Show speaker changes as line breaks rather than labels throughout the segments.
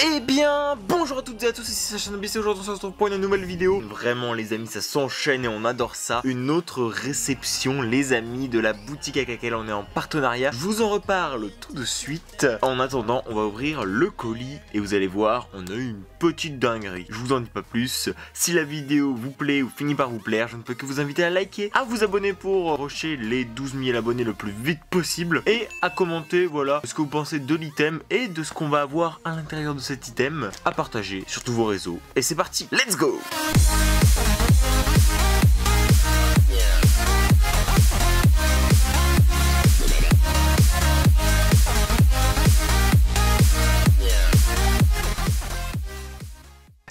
Eh bien, bonjour à toutes et à tous, ici Sacha Nobis et aujourd'hui on se retrouve pour une nouvelle vidéo. Vraiment les amis, ça s'enchaîne et on adore ça. Une autre réception les amis de la boutique avec laquelle on est en partenariat. Je vous en reparle tout de suite. En attendant, on va ouvrir le colis et vous allez voir, on a eu une petite dinguerie. Je vous en dis pas plus. Si la vidéo vous plaît ou finit par vous plaire, je ne peux que vous inviter à liker, à vous abonner pour rocher les 12 000 abonnés le plus vite possible et à commenter voilà ce que vous pensez de l'item et de ce qu'on va avoir à l'intérieur de cet item, à partager sur tous vos réseaux. Et c'est parti, let's go!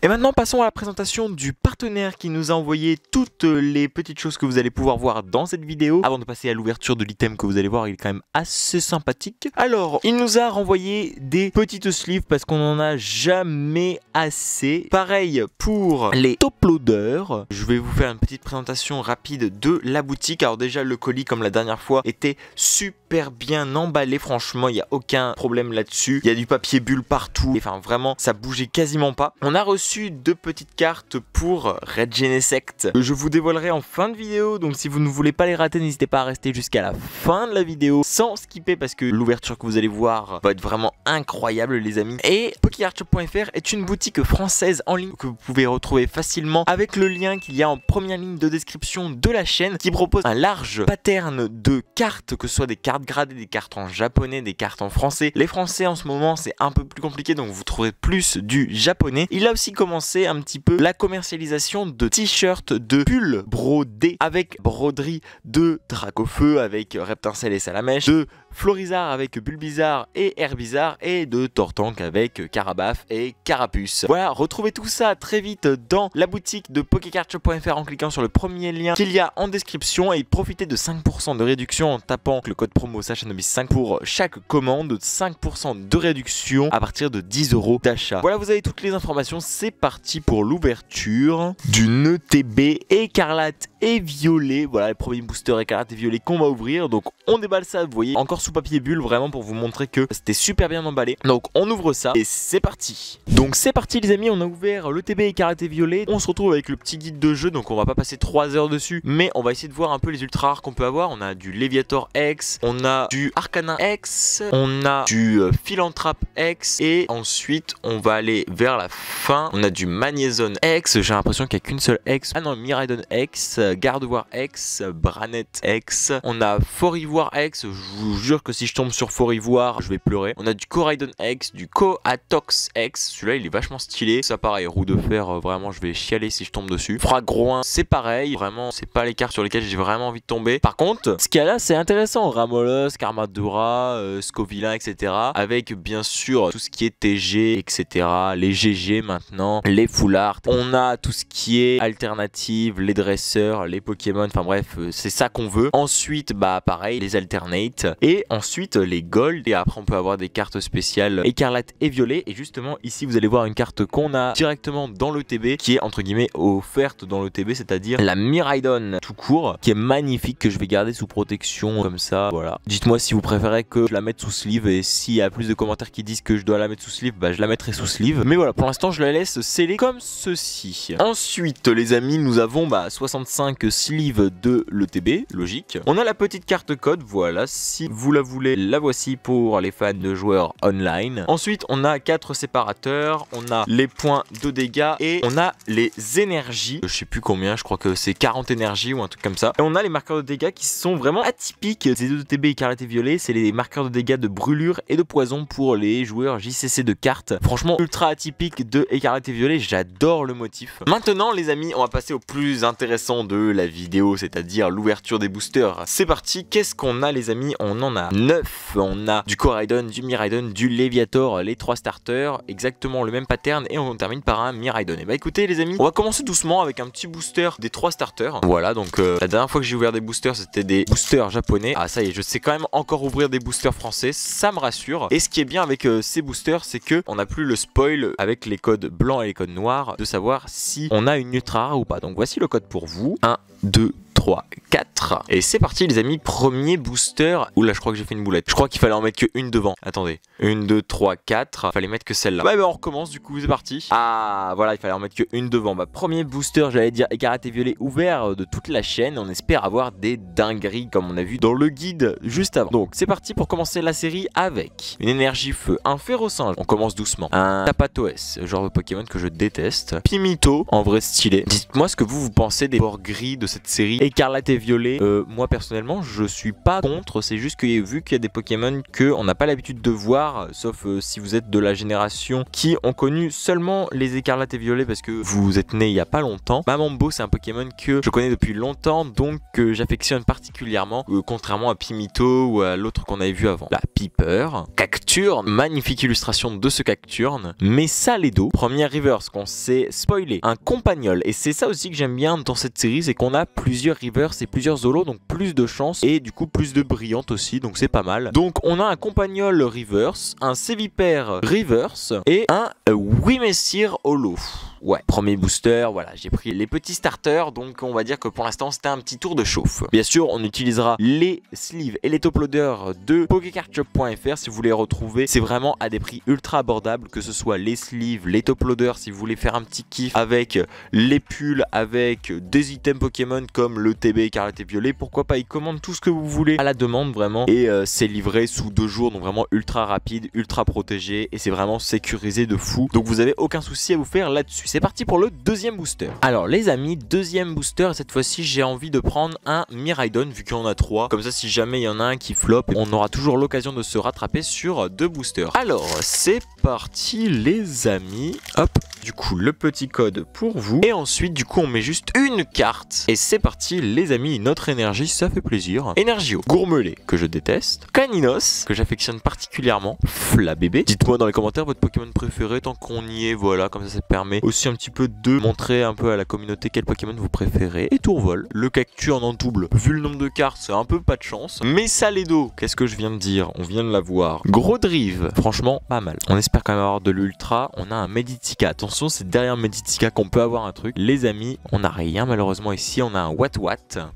Et maintenant passons à la présentation du partenaire qui nous a envoyé toutes les petites choses que vous allez pouvoir voir dans cette vidéo. Avant de passer à l'ouverture de l'item que vous allez voir, il est quand même assez sympathique. Alors, il nous a renvoyé des petites sleeves parce qu'on en a jamais assez. Pareil pour les top loaders. Je vais vous faire une petite présentation rapide de la boutique. Alors déjà, le colis, comme la dernière fois, était super bien emballé. Franchement, il n'y a aucun problème là-dessus. Il y a du papier bulle partout. Enfin, vraiment, ça bougeait quasiment pas. On a reçu deux petites cartes pour Red Genesect que je vous dévoilerai en fin de vidéo, donc si vous ne voulez pas les rater, n'hésitez pas à rester jusqu'à la fin de la vidéo sans skipper parce que l'ouverture que vous allez voir va être vraiment incroyable les amis. Et PokéArtShop.fr est une boutique française en ligne que vous pouvez retrouver facilement avec le lien qu'il y a en première ligne de description de la chaîne qui propose un large pattern de cartes, que ce soit des cartes gradées, des cartes en japonais, des cartes en français. Les français en ce moment c'est un peu plus compliqué, donc vous trouverez plus du japonais. Il a aussi commencé un petit peu la commercialisation de t-shirts, de pulls brodés avec broderie de Dracofeu avec Reptincelle et Salamèche, de Florizard avec Bulbizarre et Herbizarre et de Tortank avec Carabaf et Carapuce. Voilà, retrouvez tout ça très vite dans la boutique de PokéCartShop.fr en cliquant sur le premier lien qu'il y a en description et profitez de 5% de réduction en tapant le code promo SachaNobis5 pour chaque commande, 5% de réduction à partir de 10 € d'achat. Voilà, vous avez toutes les informations, c'est parti pour l'ouverture d'une ETB écarlate et violet. Voilà les premiers boosters écarlate et violet qu'on va ouvrir, donc on déballe ça, vous voyez, encore sous papier bulle vraiment pour vous montrer que c'était super bien emballé. Donc on ouvre ça et c'est parti. Donc c'est parti les amis, on a ouvert le TB écarlate et violet. On se retrouve avec le petit guide de jeu, donc on va pas passer 3 heures dessus, mais on va essayer de voir un peu les ultra rares qu'on peut avoir. On a du Léviator X, on a du Arcana X, on a du Philanthrape X et ensuite on va aller vers la fin. On a du Magnézone X, j'ai l'impression qu'il n'y a qu'une seule X. Ah non, Miraidon X, Gardevoir X, Branette X, on a Forivoire X, je vous jure que si je tombe sur Forivoire, je vais pleurer. On a du Coraidon X, du Coatox X, celui-là il est vachement stylé. Ça pareil, roue de fer, vraiment je vais chialer si je tombe dessus. Fragroin, c'est pareil, vraiment c'est pas les cartes sur lesquelles j'ai vraiment envie de tomber. Par contre, ce qu'il y a là c'est intéressant, Ramolos, Karmadura, Scovilla, etc. Avec bien sûr tout ce qui est TG, etc. Les GG maintenant, les full art. On a tout ce qui est alternative, les dresseurs, les Pokémon, enfin bref, c'est ça qu'on veut. Ensuite, bah pareil, les alternate. Et ensuite, les gold. Et après, on peut avoir des cartes spéciales écarlate et violet. Et justement, ici, vous allez voir une carte qu'on a directement dans le TB, qui est entre guillemets offerte dans le TB, c'est-à-dire la Miraidon tout court, qui est magnifique, que je vais garder sous protection comme ça. Voilà. Dites-moi si vous préférez que je la mette sous sleeve. Et s'il y a plus de commentaires qui disent que je dois la mettre sous sleeve, bah je la mettrai sous sleeve. Mais voilà, pour l'instant, je la laisse scellée comme ceci. Ensuite, les amis, nous avons 65 sleeves de l'ETB, logique. On a la petite carte code, voilà, si vous la voulez, la voici pour les fans de joueurs online. Ensuite, on a 4 séparateurs, on a les points de dégâts et on a les énergies. Je sais plus combien, je crois que c'est 40 énergies ou un truc comme ça. Et on a les marqueurs de dégâts qui sont vraiment atypiques. Ces deux ETB écarlate et violet, c'est les marqueurs de dégâts de brûlure et de poison pour les joueurs JCC de cartes. Franchement, ultra atypique de écarlate et violet, j'adore le motif. Maintenant, les amis, on va passer au plus intéressant de la vidéo, c'est-à-dire l'ouverture des boosters. C'est parti, qu'est-ce qu'on a les amis? On en a 9, on a du Coraidon, du Miraidon, du Léviator, les 3 starters, exactement le même pattern et on termine par un Miraidon. Et bah écoutez les amis, on va commencer doucement avec un petit booster des 3 starters. Voilà, donc la dernière fois que j'ai ouvert des boosters, c'était des boosters japonais. Ah ça y est, je sais quand même encore ouvrir des boosters français, ça me rassure. Et ce qui est bien avec ces boosters, c'est que on n'a plus le spoil avec les codes blancs et les codes noirs de savoir si on a une ultra rare ou pas. Donc voici le code pour vous. 1, 2, 3. 3, 4. Et c'est parti les amis, premier booster. Oula, je crois que j'ai fait une boulette. Je crois qu'il fallait en mettre que une devant. Attendez. 1, 2, 3, 4. Fallait mettre que celle-là. Bah, on recommence du coup, c'est parti. Ah, voilà, il fallait en mettre que une devant. Bah, premier booster, j'allais dire écarlate et violet ouvert de toute la chaîne. On espère avoir des dingueries comme on a vu dans le guide juste avant. Donc, c'est parti pour commencer la série avec une énergie feu, un férocinge. On commence doucement. Un Tapatoes, genre de Pokémon que je déteste. Pimito, en vrai stylé. Dites-moi ce que vous pensez des bords gris de cette série écarlate et violet. Moi personnellement, je suis pas contre. C'est juste que vu qu'il y a des Pokémon qu'on n'a pas l'habitude de voir, sauf si vous êtes de la génération qui ont connu seulement les écarlates et violets parce que vous êtes né il y a pas longtemps. Mamambo, c'est un Pokémon que je connais depuis longtemps, donc que j'affectionne particulièrement, contrairement à Pimito ou à l'autre qu'on avait vu avant. La Piper, Cacturne, magnifique illustration de ce Cacturne. Messaledo, première reverse qu'on s'est spoilé, un Compagnol, et c'est ça aussi que j'aime bien dans cette série, c'est qu'on a plusieurs reverse et plusieurs holos, donc plus de chance et du coup plus de brillantes aussi, donc c'est pas mal. Donc on a un Compagnol reverse, un Sévipère reverse et un Wimessir holo. Ouais, premier booster, voilà, j'ai pris les petits starters, donc on va dire que pour l'instant c'était un petit tour de chauffe. Bien sûr, on utilisera les sleeves et les top loaders de pokécardshop.fr si vous voulez retrouver. C'est vraiment à des prix ultra abordables, que ce soit les sleeves, les top loaders si vous voulez faire un petit kiff avec les pulls, avec des items Pokémon comme le TB écarlate et violet. Pourquoi pas, ils commandent tout ce que vous voulez à la demande vraiment, et c'est livré sous 2 jours, donc vraiment ultra rapide, ultra protégé, et c'est vraiment sécurisé de fou. Donc vous avez aucun souci à vous faire là-dessus. C'est parti pour le deuxième booster. Alors les amis, deuxième booster, cette fois-ci j'ai envie de prendre un Miraidon vu qu'il y en a 3. Comme ça, si jamais il y en a un qui flop, on aura toujours l'occasion de se rattraper sur 2 boosters. Alors c'est parti les amis. Hop, du coup le petit code pour vous. Et ensuite du coup on met juste une carte. Et c'est parti les amis, notre énergie, ça fait plaisir. Energio, Gourmelet, que je déteste. Caninos, que j'affectionne particulièrement. Flabébé. Dites-moi dans les commentaires votre Pokémon préféré tant qu'on y est, voilà, comme ça permet aussi un petit peu de montrer un peu à la communauté quel Pokémon vous préférez. Et Tourvol, le Cacturne en double. Vu le nombre de cartes, c'est un peu pas de chance. Messaledo, qu'est-ce que je viens de dire? On vient de l'avoir. Gros Drive, franchement pas mal. On espère quand même avoir de l'ultra. On a un Meditica. Attention, c'est derrière Meditica qu'on peut avoir un truc. Les amis, on n'a rien malheureusement ici. On a un Wat.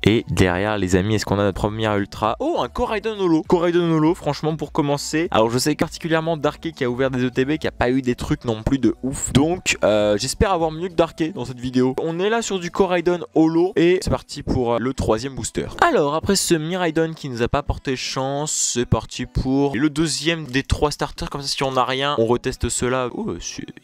Et derrière les amis, est-ce qu'on a notre première ultra? Oh, un Koraidon holo. Koraidon holo, franchement pour commencer. Alors je sais particulièrement Darké qui a ouvert des ETB, qui a pas eu des trucs non plus de ouf. Donc j'espère avoir mieux que Darké dans cette vidéo. On est là sur du Koraidon holo et c'est parti pour le troisième booster. Alors après ce Miraidon qui nous a pas porté chance, c'est parti pour le deuxième des 3 starters. Comme ça, si on n'a rien, on reteste cela. Oh,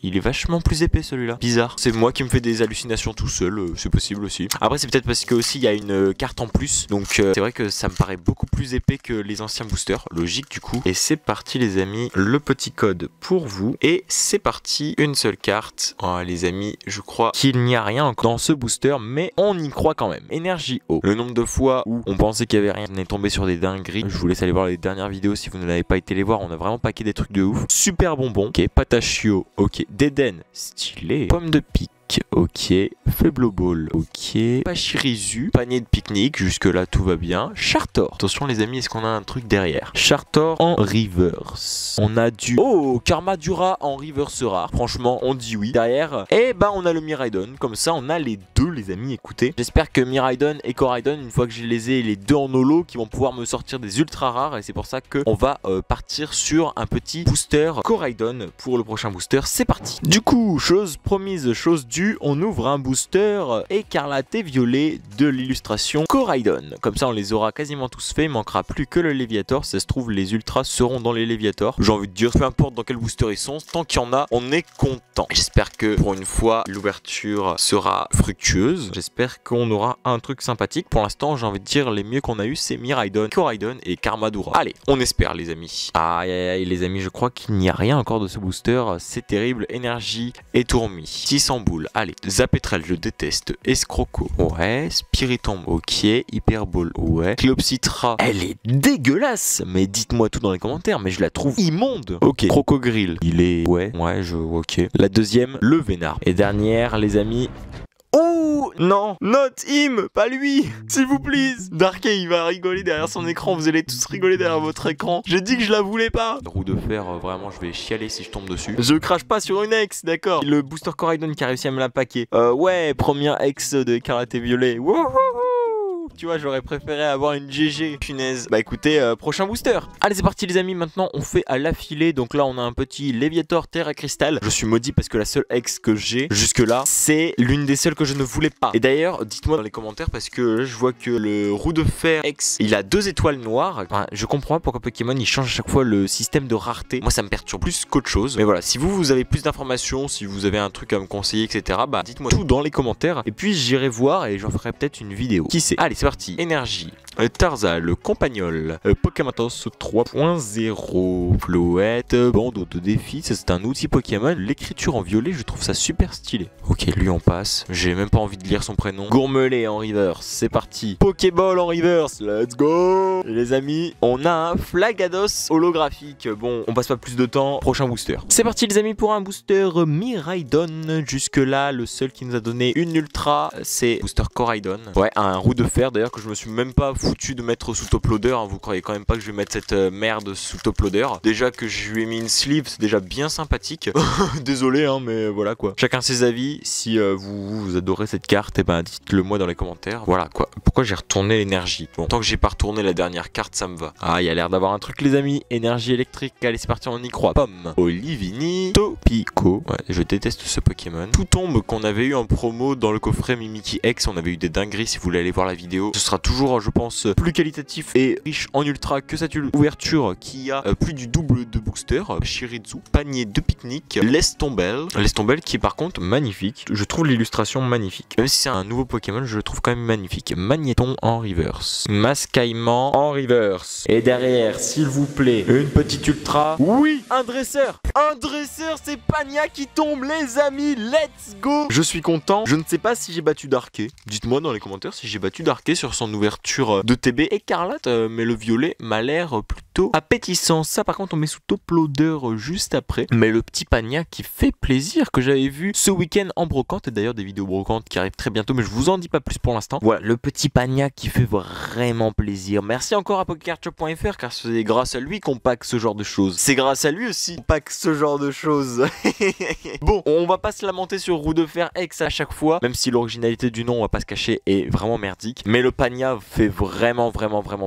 il est vachement plus épais celui-là. Bizarre. C'est moi qui me fais des hallucinations tout seul, c'est possible aussi. Après c'est peut-être parce que aussi il y a une carte en plus, donc c'est vrai que ça me paraît beaucoup plus épais que les anciens boosters. Logique du coup. Et c'est parti les amis, le petit code pour vous. Et c'est parti, une seule carte. Oh, les amis, je crois qu'il n'y a rien encore dans ce booster, mais on y croit quand même. Énergie haut. Le nombre de fois où on pensait qu'il n'y avait rien, on est tombé sur des dingueries. Je vous laisse aller voir les dernières vidéos si vous ne l'avez pas été les voir. On a vraiment paqué des trucs de ouf. Super bonbon. Ok, Patachio. Ok, Deden. Stylé. Pomme de pique. Ok, Faiblo Ball, ok, Pachirisu, panier de pique-nique, jusque là tout va bien. Chartor, attention les amis, est-ce qu'on a un truc derrière? Chartor en reverse. On a du... Oh, Karmadura en reverse rare, franchement on dit oui. Derrière, et ben on a le Miraidon, comme ça on a les deux les amis, écoutez. J'espère que Miraidon et Koraidon, une fois que je les ai les deux en holo, qui vont pouvoir me sortir des ultra rares, et c'est pour ça qu'on va partir sur un petit booster Koraidon pour le prochain booster, c'est parti. Du coup, chose promise, chose due, on ouvre un booster écarlate et violet de l'illustration Koraidon. Comme ça on les aura quasiment tous faits, il manquera plus que le Léviator. Si ça se trouve les ultras seront dans les Léviators. J'ai envie de dire, peu importe dans quel booster ils sont, tant qu'il y en a, on est content. J'espère que pour une fois l'ouverture sera fructueuse. J'espère qu'on aura un truc sympathique. Pour l'instant j'ai envie de dire les mieux qu'on a eu c'est Miraidon, Koraidon et Karmadura. Allez, on espère les amis. Aïe aïe aïe les amis, je crois qu'il n'y a rien encore de ce booster. C'est terrible. Énergie et Tourmi. 600 boules. Allez, Zapetrel, je déteste. Escroco, ouais. Spiritomb, ok. Hyperball, ouais. Cleopsitra, elle est dégueulasse. Mais dites-moi tout dans les commentaires, mais je la trouve immonde. Ok, Crocogrill, il est... Ouais, ok. La deuxième, le Vénard. Et dernière, les amis... Oh non, not him, pas lui, s'il vous plaît. Darké il va rigoler derrière son écran, vous allez tous rigoler derrière votre écran. J'ai dit que je la voulais pas. Roue de fer, vraiment je vais chialer si je tombe dessus. Je crache pas sur une ex, d'accord. Le booster Koraidon qui a réussi à me la paquer. Ouais, première ex de Écarlate et Violet. Wouhou. Ouh, tu vois, j'aurais préféré avoir une GG. Punaise. Bah écoutez, prochain booster. Allez, c'est parti les amis, maintenant on fait à l'affilée. Donc là, on a un petit Léviator Terra Cristal. Je suis maudit parce que la seule ex que j'ai jusque là, c'est l'une des seules que je ne voulais pas. Et d'ailleurs, dites-moi dans les commentaires parce que je vois que le roue de fer ex, il a 2 étoiles noires. Enfin, je comprends pas pourquoi Pokémon il change à chaque fois le système de rareté. Moi, ça me perturbe plus qu'autre chose. Mais voilà, si vous avez plus d'informations, si vous avez un truc à me conseiller, etc., bah dites-moi tout dans les commentaires. Et puis j'irai voir et j'en ferai peut-être une vidéo. Qui sait? Allez, c'est parti. Énergie. Tarzal, le Compagnol, Pokématos 3.0, Floette, bandeau de défi, ça c'est un outil Pokémon. L'écriture en violet, je trouve ça super stylé. Ok, lui on passe, j'ai même pas envie de lire son prénom. Gourmelet en reverse, c'est parti. Pokéball en reverse, let's go. Et les amis, on a un Flagados holographique. Bon, on passe pas plus de temps, prochain booster. C'est parti les amis pour un booster Miraidon. Jusque là, le seul qui nous a donné une ultra, c'est booster Coraidon. Ouais, un roue de fer d'ailleurs que je me suis même pas foutu de mettre sous top loader, hein. Vous croyez quand même pas que je vais mettre cette merde sous top loader. Déjà que je lui ai mis une sleeve, c'est déjà bien sympathique. Désolé hein, mais voilà quoi. Chacun ses avis. Si vous adorez cette carte, et ben dites-le moi dans les commentaires. Voilà quoi. Pourquoi j'ai retourné l'énergie? Bon, tant que j'ai pas retourné la dernière carte, ça me va. Ah, il y a l'air d'avoir un truc les amis. Énergie électrique. Allez, c'est parti, on y croit. Pomme, Olivini, Topico. Ouais, je déteste ce Pokémon. Tout tombe qu'on avait eu en promo dans le coffret Mimikyu X. On avait eu des dingueries si vous voulez aller voir la vidéo. Ce sera toujours, je pense, plus qualitatif et riche en ultra que cette ouverture qui a plus du double de booster. Shirizu, panier de pique-nique, Lestombel qui est par contre magnifique. Je trouve l'illustration magnifique. Même si c'est un nouveau Pokémon, je le trouve quand même magnifique. Magnéton en reverse, Mascaillement en reverse. Et derrière, s'il vous plaît, une petite ultra. Oui, un dresseur. Un dresseur, c'est Pania qui tombe les amis. Let's go. Je suis content. Je ne sais pas si j'ai battu Darké. Dites-moi dans les commentaires si j'ai battu Darké sur son ouverture de TB écarlate, mais le violet m'a l'air plutôt appétissant. Ça par contre on met sous top loader juste après. Mais le petit Pania qui fait plaisir que j'avais vu ce week-end en brocante, et d'ailleurs des vidéos brocantes qui arrivent très bientôt, mais je vous en dis pas plus pour l'instant. Voilà, le petit Pania qui fait vraiment plaisir. Merci encore à PokéCardShop.fr car c'est grâce à lui qu'on pack ce genre de choses. C'est grâce à lui aussi qu'on pack ce genre de choses. Bon, on va pas se lamenter sur roue de fer X à chaque fois, même si l'originalité du nom on va pas se cacher est vraiment merdique. Mais le Pania fait vraiment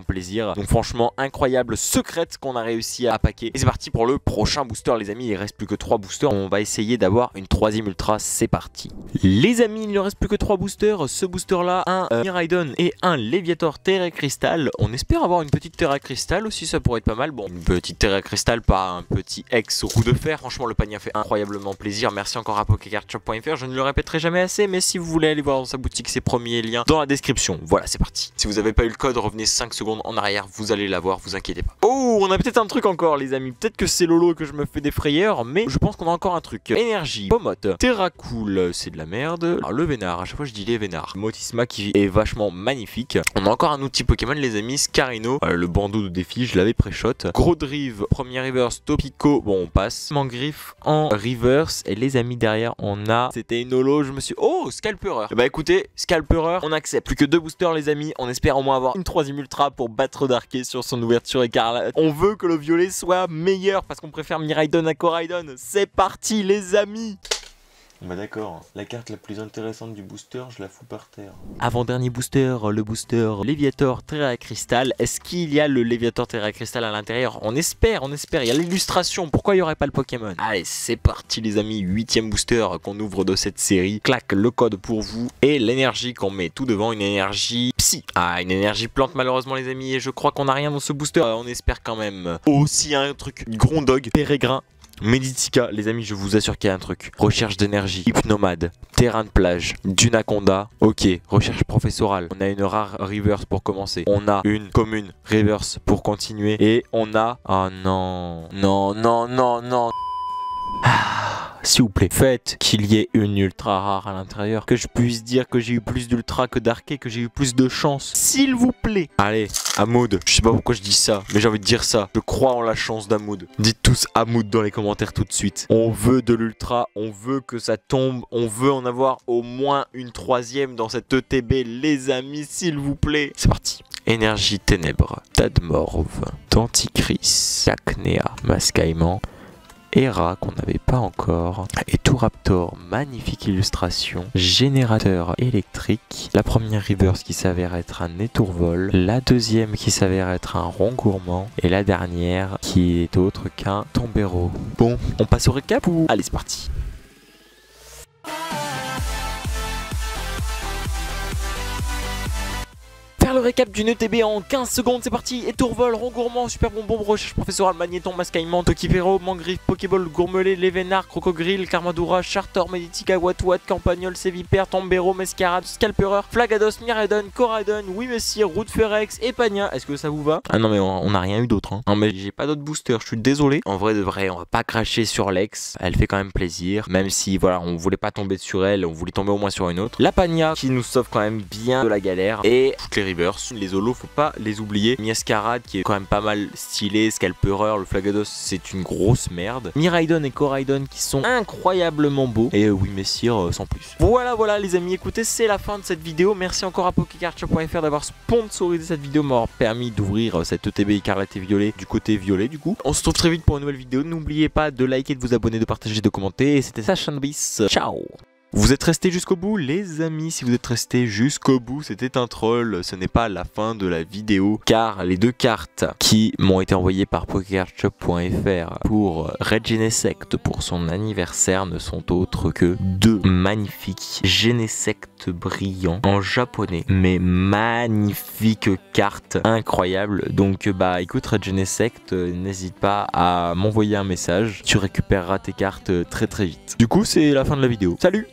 plaisir. Donc franchement incroyable secrète qu'on a réussi à packer. Et c'est parti pour le prochain booster les amis. Il reste plus que 3 boosters. On va essayer d'avoir une 3e ultra. C'est parti. Les amis, il ne reste plus que 3 boosters. Ce booster là, un Miraidon et un Léviator Terra Cristal. On espère avoir une petite Terra Cristal aussi, ça pourrait être pas mal. Bon, une petite Terra Cristal, pas un petit ex roue de fer. Franchement le Pania fait incroyablement plaisir. Merci encore à PokéCardShop.fr. Je ne le répéterai jamais assez, mais si vous voulez aller voir dans sa boutique, ses premiers liens dans la description. Voilà, c'est parti. Si vous n'avez pas eu le code, revenez 5 secondes en arrière, vous allez l'avoir, vous inquiétez pas. Oh, on a peut-être un truc encore les amis. Peut-être que c'est Lolo que je me fais des frayeurs, mais je pense qu'on a encore un truc. Énergie, Pomote, Terracool, c'est de la merde. Alors le Vénard, à chaque fois je dis les Vénards. Motisma qui est vachement magnifique. On a encore un outil Pokémon les amis, Scarino, le bandeau de défi, je l'avais pré-shot. Gros Drive, premier reverse, Topico, bon on passe. Mangriffe en reverse, et les amis derrière on a, c'était une holo, je me suis, oh Scalperer. Bah écoutez, Scalperer, on accepte. Plus que 2 boosters les amis, on espère au moins avoir une 3e ultra pour battre Darké sur son ouverture écarlate. On veut que le violet soit meilleur parce qu'on préfère Miraidon à Coraidon. C'est parti les amis. Bah d'accord, la carte la plus intéressante du booster, je la fous par terre. Avant-dernier booster, le booster Léviator Terra Cristal. Est-ce qu'il y a le Léviator Terra Cristal à l'intérieur? On espère, il y a l'illustration, pourquoi il n'y aurait pas le Pokémon? Allez, c'est parti les amis, 8e booster qu'on ouvre de cette série. Clac, le code pour vous et l'énergie qu'on met tout devant, une énergie psy. Ah, une énergie plante malheureusement les amis, et je crois qu'on n'a rien dans ce booster, on espère quand même. Aussi un truc, Grondog, Pérégrin, Meditica, les amis, je vous assure qu'il y a un truc. Recherche d'énergie, Hypnomade, terrain de plage, Dunaconda. Ok, recherche professorale. On a une rare reverse pour commencer. On a une commune reverse pour continuer. Et on a... Oh non. Non. S'il vous plaît, faites qu'il y ait une ultra rare à l'intérieur. Que je puisse dire que j'ai eu plus d'ultra que Darké, que j'ai eu plus de chance. S'il vous plaît. Allez, Hamoud. Je sais pas pourquoi je dis ça, mais j'ai envie de dire ça. Je crois en la chance d'Hamoud. Dites tous Hamoud dans les commentaires tout de suite. On veut de l'ultra, on veut que ça tombe. On veut en avoir au moins une 3e dans cette ETB, les amis, s'il vous plaît. C'est parti. Énergie ténèbres, Tadmorve, Tanticris, Cacnea, Mascaillement, Hera qu'on n'avait pas encore. Et Touraptor, magnifique illustration. Générateur électrique. La première reverse qui s'avère être un étourvol. La deuxième qui s'avère être un rond gourmand. Et la dernière qui est autre qu'un tombero. Bon, on passe au récap ou... Allez, c'est parti. Faire le récap d'une ETB en 15 secondes, c'est parti. Étourvol, rond gourmand, super bonbon, recherche professoral, magnéton, mascaillement, Tokipero, Mangriffe, Pokéball, Gourmelet, Lévénard, Crocogrille, Carmadura, Charter, Meditica, Watwat, Campagnol, Sévipère, Tombero, Mescarade, Scalpereur, Flagados, Miraidon, Coraidon, Oui Messire, Routefeurex et Pagna. Est-ce que ça vous va? Ah non mais on n'a rien eu d'autre hein. Non mais j'ai pas d'autres boosters, je suis désolé. En vrai de vrai, on va pas cracher sur Lex, elle fait quand même plaisir. Même si voilà, on voulait pas tomber sur elle, on voulait tomber au moins sur une autre. La Pagna qui nous sauve quand même bien de la galère. Et toutes les reverse. Les holos, faut pas les oublier. Miascarade qui est quand même pas mal stylé. Scalpereur, le Flagados, c'est une grosse merde. Miraidon et Coraidon qui sont incroyablement beaux. Et oui, Messire sans plus. Voilà les amis, écoutez, c'est la fin de cette vidéo. Merci encore à Pokécardshop.fr d'avoir sponsorisé cette vidéo, m'avoir permis d'ouvrir cette ETB écarlate et violet du côté violet du coup. On se retrouve très vite pour une nouvelle vidéo. N'oubliez pas de liker, de vous abonner, de partager, de commenter. Et c'était Sachanbis. Ciao. Vous êtes restés jusqu'au bout les amis, si vous êtes restés jusqu'au bout, c'était un troll, ce n'est pas la fin de la vidéo, car les deux cartes qui m'ont été envoyées par Pokécardshop.fr pour Red Genesect pour son anniversaire ne sont autres que deux magnifiques Genesect brillants en japonais, mais magnifiques cartes incroyables. Donc bah écoute Red Genesect, n'hésite pas à m'envoyer un message, tu récupéreras tes cartes très vite. Du coup c'est la fin de la vidéo, salut.